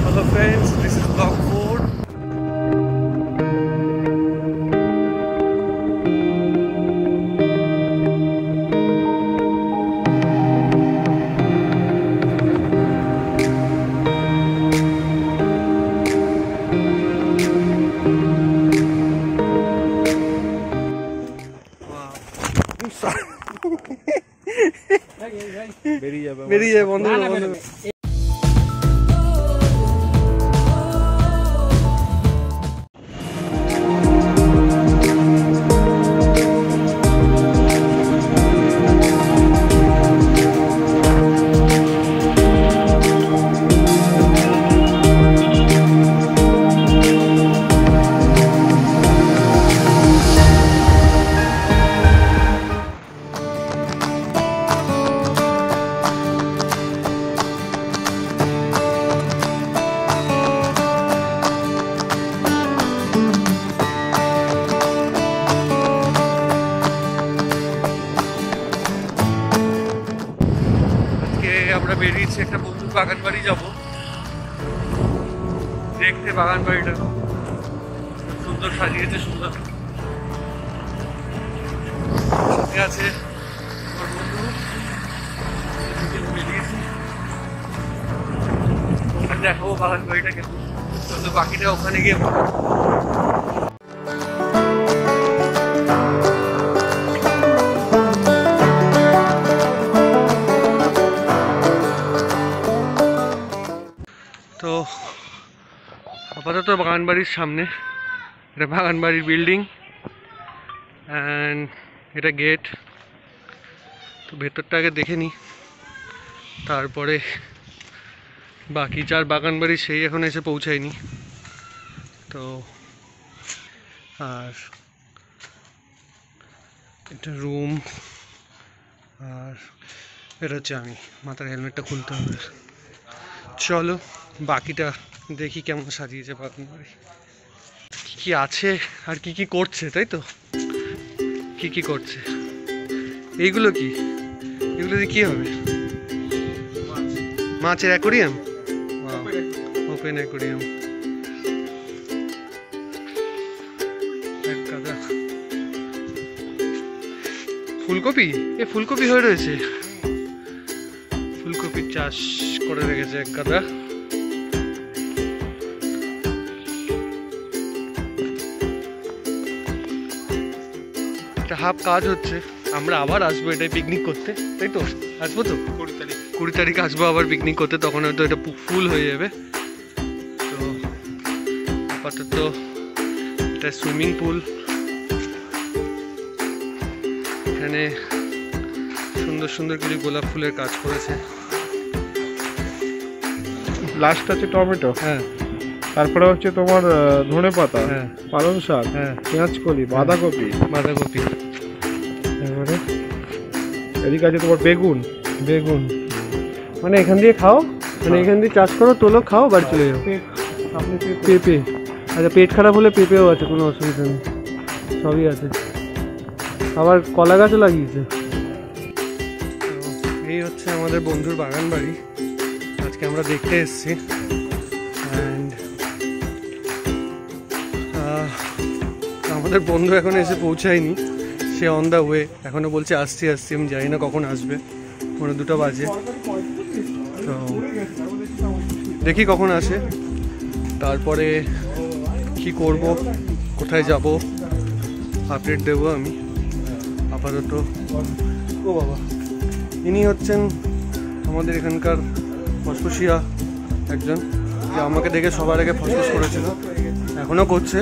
Hello friends, this is Block 4. বেরিয়ে যাবে বন্ধু বন্ধু। আমরা বেরিয়েছি একটা বন্ধুর বাগান বাড়ি যাবো দেখতে। বাগান বাড়িটা সুন্দর সাজিয়েছে, সুন্দর সাথে আছে আমার বন্ধু। বেরিয়েছি আর দেখাবো বাগান বাড়িটা কেমন, তো বাকিটা ওখানে গিয়ে তো আপাতত বাগান বাড়ির সামনে। এটা বাগান বাড়ির বিল্ডিং অ্যান্ড এটা গেট। তো ভেতরটা আগে দেখে নিই, তারপরে বাকি যার বাগান বাড়ি সেই এখন এসে পৌঁছায়নি। তো আর এটা রুম, আর এটা হচ্ছে আমি। মাথার হেলমেটটা খুলতে হবে। চলো বাকিটা দেখি কেমন সাজিয়েছে বাগান বাড়ি, কি আছে আর কি কি করছে, তাই তো কি কি করছে। এইগুলো কি, এগুলো দিয়ে কি হবে? মাছের অ্যাকোরিয়াম, ওপেন অ্যাকোরিয়াম। ফুলকপি, এ ফুলকপি হয়ে রয়েছে, ফুলকপির চাষ করে রেখেছে এক গাদা। হাফ কাজ হচ্ছে। আমরা আবার আসবো এটাই পিকনিক করতে, তাই তো? আসবো তো 20 তারিখ আসবো আবার পিকনিক করতে, তখন হয়তো এটা ফুল হয়ে যাবে। তো আপাতত এটা সুইমিং পুল, এখানে সুন্দর সুন্দর কিছু গোলাপ ফুলের কাজ করেছে। লাস্ট আছে টমেটো, হ্যাঁ, তারপরে হচ্ছে তোমার ধনে পাতা, হ্যাঁ, পালং শাক, হ্যাঁ, পেঁয়াজকলি, বাঁধাকপি, বাঁধাকপি, এবারে এদিকে আছে তোমার বেগুন। বেগুন মানে এখান দিয়ে খাও, মানে এখান দিয়ে চাষ করো, তোলো, খাও, বাড়ি চলে যাও। পেঁপে, আচ্ছা পেট খারাপ হলে পেঁপেও আছে, কোনো অসুবিধা নেই, সবই আছে। আবার কলা গাছও লাগিয়েছে। এই হচ্ছে আমাদের বন্ধুর বাগান বাড়ি, আজকে আমরা দেখতে এসেছি। অ্যান্ড আমাদের বন্ধু এখন এসে পৌঁছায়নি, সে অন দ্য ওয়ে, এখনও বলছে আসছি আসছি। আমি জানি না কখন আসবে, 2টা বাজে। তো দেখি কখন আসে, তারপরে কি করব, কোথায় যাব, আপডেট দেবো আমি। আপাতত ও বাবা, ইনি হচ্ছেন আমাদের এখানকার ফসফসিয়া একজন, যে আমাকে দেখে সবার আগে ফসফস করেছিল, এখনও করছে।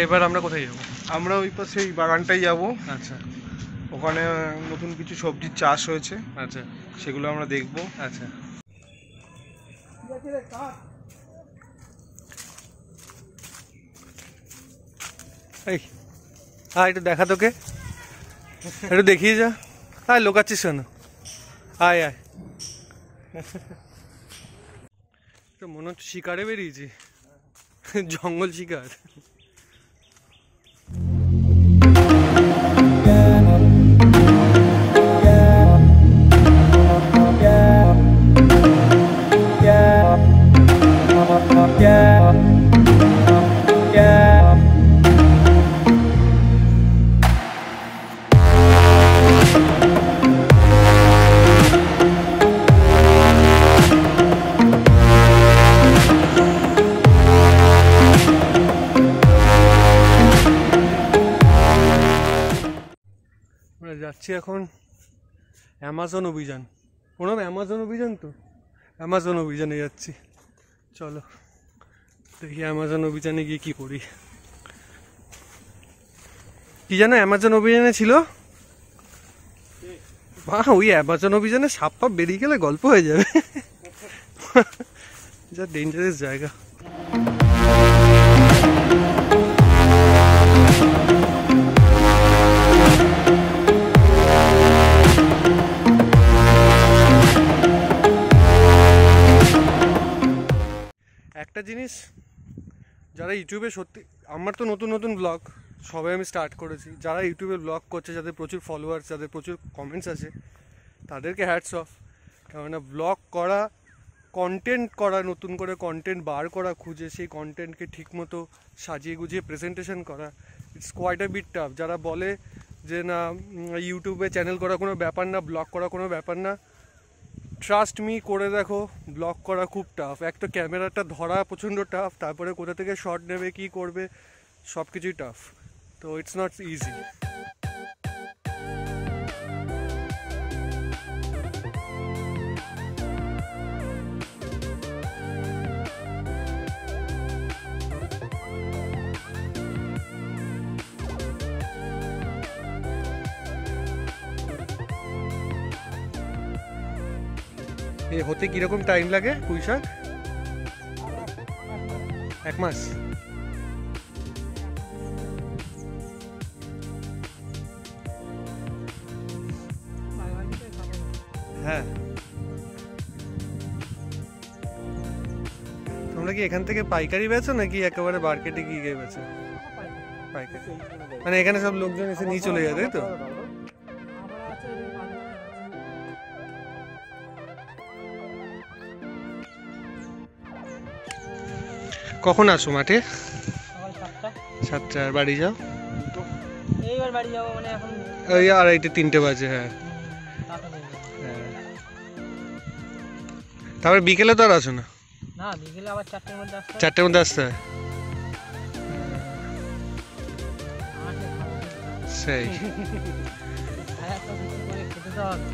এবার আমরা কোথায় যাবো? আমরা ওই পাশে এই বাগানটাই যাব। আচ্ছা ওখানে নতুন কিছু সবজির চাষ হয়েছে, আচ্ছা সেগুলো আমরা দেখবো। আচ্ছা। এই একটু দেখা তোকে, একটু দেখিয়ে যা। আয় লোকাচ্ছিস কেন? আয় আয়। তো মনে হচ্ছে শিকারে বেরিয়েছি, জঙ্গল শিকার। যাচ্ছি এখন অ্যামাজন অভিযান। প্রণব, অ্যামাজন অভিযান তো, অ্যামাজন অভিযানে যাচ্ছি। চলো দেখি অ্যামাজন অভিযানে গিয়ে কি করি। কি জানো অ্যামাজন অভিযানে ছিল? ওই অ্যামাজন অভিযানে সাপ ফাপ বেরিয়ে গেলে গল্প হয়ে যাবে। যা ডেঞ্জারাস জায়গা। একটা জিনিস, যারা ইউটিউবে সত্যি, আমার তো নতুন নতুন ব্লগ সবাই আমি স্টার্ট করেছি, যারা ইউটিউবে ব্লগ করছে, যাদের প্রচুর ফলোয়ার্স, যাদের প্রচুর কমেন্টস আছে, তাদেরকে হ্যাটস অফ। কেননা ব্লগ করা, কন্টেন্ট করা, নতুন করে কন্টেন্ট বার করা, খুঁজে সেই কন্টেন্টকে ঠিকমতো সাজিয়ে গুজিয়ে প্রেজেন্টেশন করা, it's quite a bit tough. যারা বলে যে না ইউটিউবে চ্যানেল করা কোনো ব্যাপার না, ব্লগ করা কোনো ব্যাপার না, ট্রাস্ট মি, করে দেখো, ব্লগ করা খুব টাফ। একটা ক্যামেরাটা ধরা প্রচণ্ড টাফ, তারপরে কোথা থেকে শট নেবে, কি করবে, সব কিছুই টাফ। তো ইটস নট ইজি। এ হতে কিরকম টাইম লাগে পুঁই শাক? 1 মাস? হ্যাঁ। তোমরা কি এখান থেকে পাইকারি বেচো নাকি একেবারে মার্কেটে গিয়ে গিয়ে বেচো? পাইকারি মানে এখানে সব লোকজন এসে নিয়ে চলে যায়, তাই তো? কখন আসো মাঠে? 7টা। আর বাড়ি যাও? এইবার বাড়ি যাবো মানে এখন ওই 2:30-3টে বাজে। হ্যাঁ, তারপরে বিকেলে তো আর আসো না? না, বিকেলে আবার 4টার মধ্যে আসতে হয়। 4টার মধ্যে আসতে হয়? সেই খেতে তো হবে।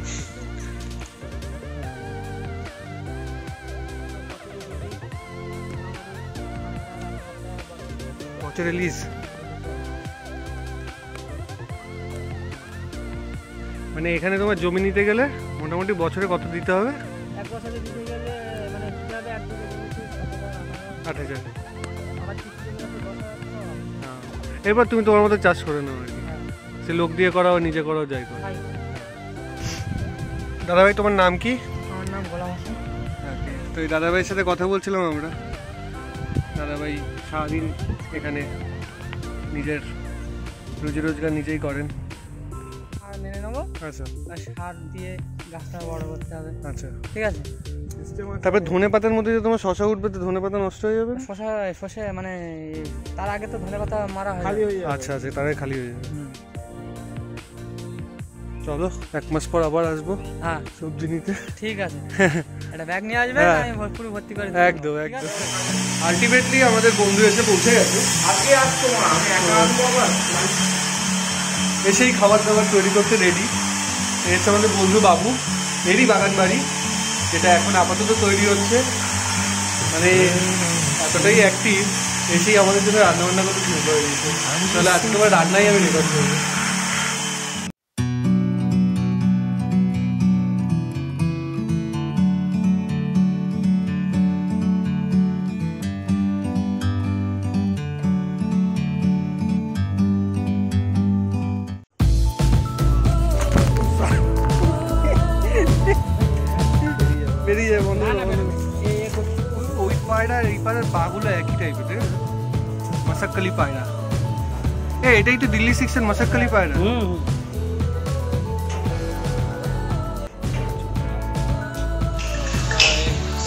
কত রিলিজ? মানে এখানে তোমার জমি নিতে গেলে মোটামুটি বছরে কত দিতে হবে? 1 বছরে দিতে গেলে মানে দিতে হবে 1 বছরে 8,000। আবার কিস্তি দিলে 10,000। এবার তুমি তোমার মতো চাষ করে নাও আর কি, সে লোক দিয়ে করাও নিজে করাও যাই করো। দাদাভাই তোমার নাম কি? আমার নাম গোলাম হোসেন। তো এই দাদাভাইয়ের সাথে কথা বলছিলাম আমরা। দাদাভাই সারাদিন এখানে নিজের রুজি রোজগার নিজেই করেন। আর মেনে নেবো, আচ্ছা আর সার দিয়ে গাছটা বড় করতে হবে। আচ্ছা, ঠিক আছে। তারপরে ধনে পাতার মধ্যে যে তোমার শশা উঠবে, তো ধনে পাতা নষ্ট হয়ে যাবে। শসা মানে তার আগে তো ধনে পাতা মারা হয়। আচ্ছা আচ্ছা, তার আগে খালি হয়ে যাবে। চলো 1 মাস পর আবার আসবো। হ্যাঁ, সবজি নিতে। ঠিক আছে। একটা ব্যাগ নিয়ে আসবে, আমি পুরো ভর্তি করে দেব। একদম একদম। আলটিমেটলি আমাদের বন্ধু এসে পৌঁছে গেছে। আজকে আসতো না, আমি একা আসবো আবার। এসেই খাবার দাবার তৈরি করতে রেডি। এসে আমাদের বন্ধু বাবু, এরই বাগান বাড়ি, যেটা এখন আপাতত তৈরি হচ্ছে। মানে এতটাই অ্যাক্টিভ এসেই আমাদের জন্য রান্না বান্না করতে শুরু করে দিয়েছে। তাহলে আজকে তোমার রান্নাই আমি রেকর্ড করবো। বেরিয়ে যায় বন্ধ। ওই পায়রা এই পায়রার পাগুলো একই টাইপের, তাই না? মশাক্কালি পায়রা। এটাই তো দিল্লি 6 এর মশাক্কালি পায়রা।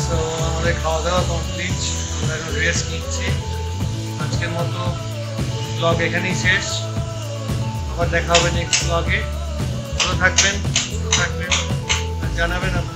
সো আমাদের খাওয়া দাওয়া কমপ্লিট, আমরা এখন রেস্ট নিচ্ছি। আজকের মতো ব্লগ এখানেই শেষ। আবার দেখা হবে নেক্সট ব্লগে। ভালো থাকবেন, সুস্থ থাকবেন, আর জানাবেন আপনার